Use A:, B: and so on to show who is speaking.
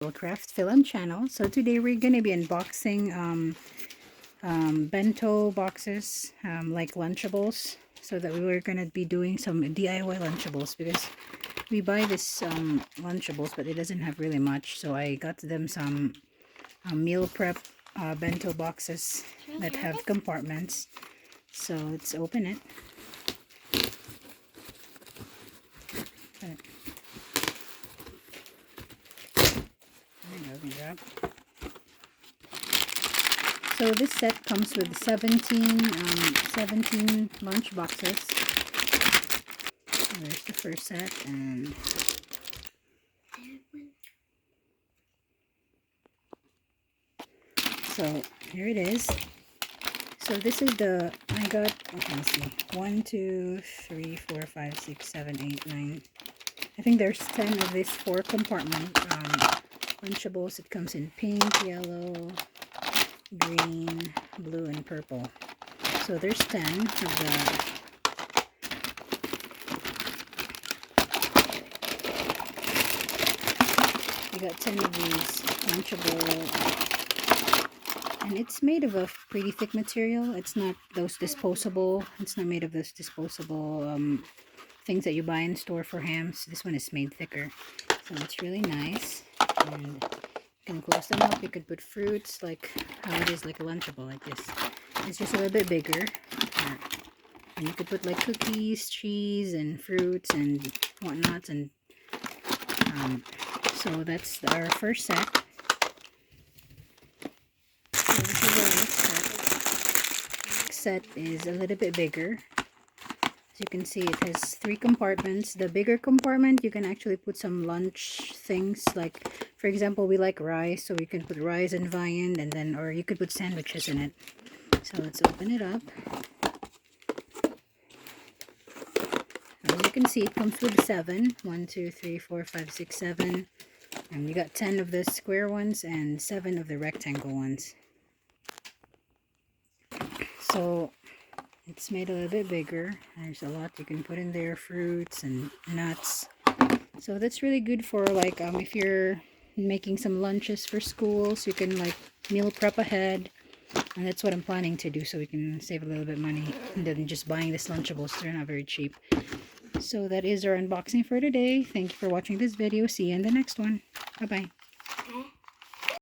A: Simple Craft Film channel. So today we're going to be unboxing bento boxes, like Lunchables, so that we were going to be doing some DIY Lunchables because we buy this Lunchables but it doesn't have really much, so I got them some meal prep bento boxes that have compartments. So let's open it. So this set comes with 17 lunch boxes. There's the first set, and so here it is. So this is the, I got, let's see, 1, 2, 3, 4, 5, 6, 7, 8, 9. I think there's 10 of this 4 compartment Lunchables. It comes in pink, yellow, green, blue, and purple. So there's 10 of the we got 10 of these Lunchable, and it's made of a pretty thick material. It's not those disposable, it's not made of those disposable things that you buy in store for hams. This one is made thicker, so it's really nice. And you can close them up. You could put fruits like how it is, like a Lunchable like this. It's just a little bit bigger, and you could put like cookies, cheese, and fruits and whatnot. And so that's our first set. So this is our next set. The next set is a little bit bigger. As you can see, it has 3 compartments. The bigger compartment, you can actually put some lunch things, like for example, we like rice, so we can put rice and viand, and then, or you could put sandwiches in it. So let's open it up. As you can see, it comes with 7. 1, 2, 3, 4, 5, 6, 7. And you got 10 of the square ones and 7 of the rectangle ones. So it's made a little bit bigger. There's a lot you can put in there, fruits and nuts. So that's really good for like if you're making some lunches for school, so you can like meal prep ahead. And that's what I'm planning to do, so we can save a little bit money than just buying this Lunchables. They're not very cheap. So that is our unboxing for today. Thank you for watching this video. See you in the next one. Bye bye.